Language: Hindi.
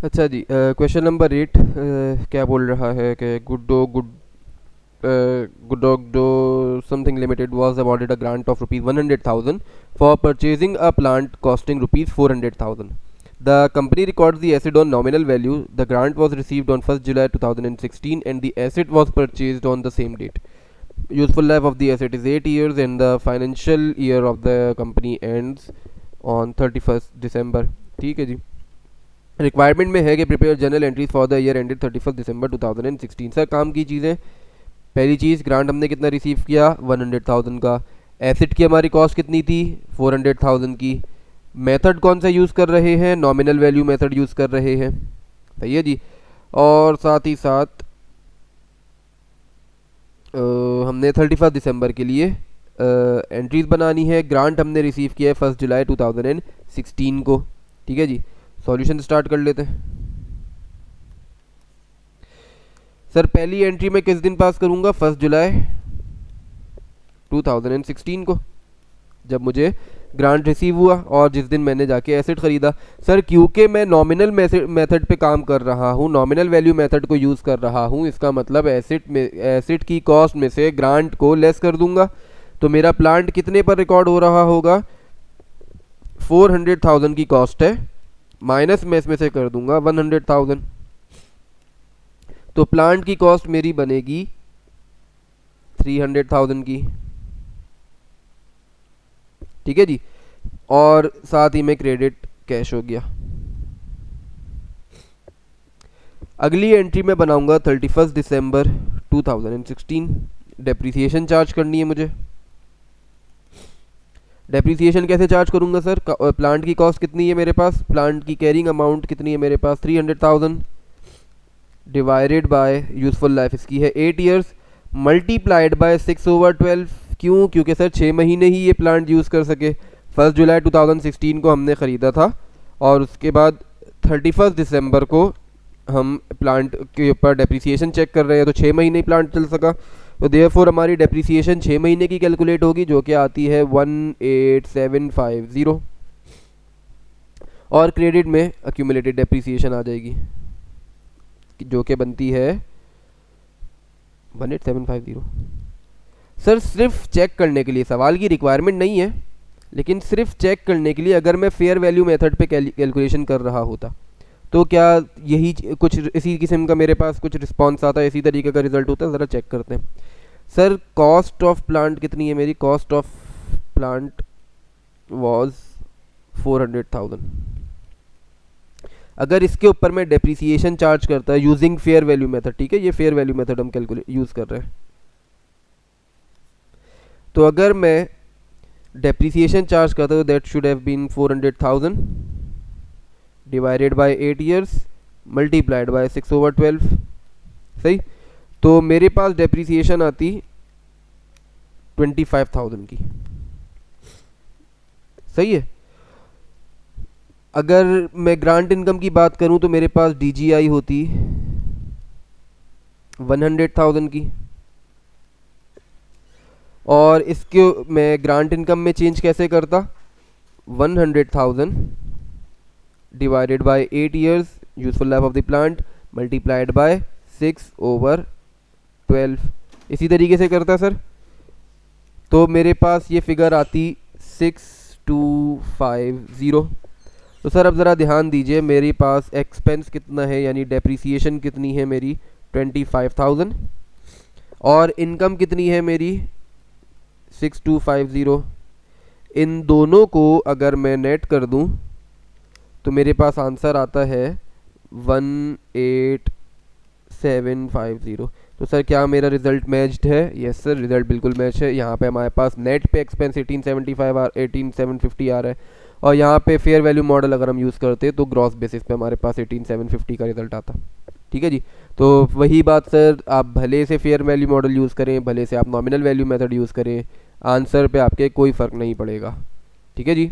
अच्छा जी, क्वेश्चन नंबर 8 क्या बोल रहा है कि Guddo something limited was awarded a grant of rupees 100,000 for purchasing a plant costing rupees 400,000. The company records the asset on nominal value. The grant was received on 1st July 2016 and the asset was purchased on the same date. Useful life of the asset is 8 years and the financial year of the company ends on 31st December. ठीक है जी. रिक्वायरमेंट में है कि prepare general entries for the year ended 31 December 2016. Sir काम की चीज़ें, पहली चीज़ ग्रांट हमने कितना रिसीव किया 100,000 का. एसेट की हमारी कॉस्ट कितनी थी 400,000 की. मेथड कौन सा यूज़ कर रहे हैं, नॉमिनल वैल्यू मेथड यूज़ कर रहे हैं. सही है जी. और साथ ही साथ हमने 31 दिसंबर के लिए एंट्रीज बनानी है. ग्रांट हमने रिसीव किया है 1 जुलाई 2016 को. ठीक है जी. सॉल्यूशन स्टार्ट कर लेते हैं. सर पहली एंट्री मैं किस दिन पास करूंगा 1 जुलाई 2016 को, जब मुझे ग्रांट रिसीव हुआ और जिस दिन मैंने जाके एसेट ख़रीदा. सर क्योंकि मैं नॉमिनल मेथड पे काम कर रहा हूँ, नॉमिनल वैल्यू मेथड को यूज़ कर रहा हूँ, इसका मतलब एसेट की कॉस्ट में से ग्रांट को लेस कर दूंगा. तो मेरा प्लांट कितने पर रिकॉर्ड हो रहा होगा, 400,000 की कॉस्ट है, माइनस में इसमें से कर दूंगा 100,000. तो प्लांट की कॉस्ट मेरी बनेगी 300,000 की. ठीक है जी. और साथ ही में क्रेडिट कैश हो गया. अगली एंट्री में बनाऊंगा 31 दिसंबर 2016. डेप्रिसिएशन चार्ज करनी है मुझे. डेप्रिसिएशन कैसे चार्ज करूंगा सर, प्लांट की कॉस्ट कितनी है मेरे पास, प्लांट की कैरिंग अमाउंट कितनी है मेरे पास 300,000 डिवाइडेड बाय यूजफुल लाइफ इसकी है 8 ईयर्स मल्टीप्लाइड बाय 6/12. क्यों, क्योंकि सर 6 महीने ही ये प्लांट यूज़ कर सके. 1 जुलाई 2016 को हमने ख़रीदा था और उसके बाद 31 दिसंबर को हम प्लांट के ऊपर डेप्रिसिएशन चेक कर रहे हैं, तो 6 महीने ही प्लांट चल सका. तो देयरफॉर हमारी डेप्रिसिएशन 6 महीने की कैलकुलेट होगी, जो कि आती है 18750. और क्रेडिट में एक्यूमुलेटेड डेप्रिसिएशन आ जाएगी, जो कि बनती है 18750. सर सिर्फ चेक करने के लिए, सवाल की रिक्वायरमेंट नहीं है, लेकिन सिर्फ चेक करने के लिए अगर मैं फेयर वैल्यू मेथड पे कैलकुलेशन कर रहा होता तो क्या यही कुछ इसी किस्म का मेरे पास कुछ रिस्पॉन्स आता है, इसी तरीके का रिजल्ट होता है. ज़रा चेक करते हैं. सर कॉस्ट ऑफ प्लांट कितनी है मेरी, कॉस्ट ऑफ प्लांट वाज 400,000. अगर इसके ऊपर मैं डेप्रिसिएशन चार्ज करता है यूजिंग फेयर वैल्यू मेथड, ठीक है, ये फेयर वैल्यू मेथड हम कैलकुलेट यूज़ कर रहे हैं, तो अगर मैं डेप्रिसिएशन चार्ज करता हूँ that should have been 400,000 divided by 8 years multiplied by 6/12. सही. तो मेरे पास डेप्रिसिएशन आती 25,000 की. सही है. अगर मैं ग्रांट इनकम की बात करूं तो मेरे पास DGI होती 100,000 की, और इसके मैं ग्रांट इनकम में चेंज कैसे करता, 100,000 divided by 8 years useful life of the plant multiplied by 6/12. इसी तरीके से करता सर. तो मेरे पास ये फिगर आती 6250. तो सर अब ज़रा ध्यान दीजिए, मेरे पास एक्सपेंस कितना है, यानी डेप्रिसिएशन कितनी है मेरी 25,000, और इनकम कितनी है मेरी 6250. इन दोनों को अगर मैं नेट कर दूं तो मेरे पास आंसर आता है 18750. तो सर क्या मेरा रिजल्ट मैच्ड है? यस सर, रिजल्ट बिल्कुल मैच है. यहाँ पे हमारे पास नेट पे एक्सपेंस 18750 आ रहा है, और यहाँ पे फेयर वैल्यू मॉडल अगर हम यूज़ करते तो ग्रॉस बेसिस पे हमारे पास 18750 का रिजल्ट आता. ठीक है जी. तो वही बात सर, आप भले से फेयर वैल्यू मॉडल यूज़ करें, भले से आप नॉमिनल वैल्यू मेथड यूज़ करें, आंसर पे आपके कोई फ़र्क नहीं पड़ेगा. ठीक है जी.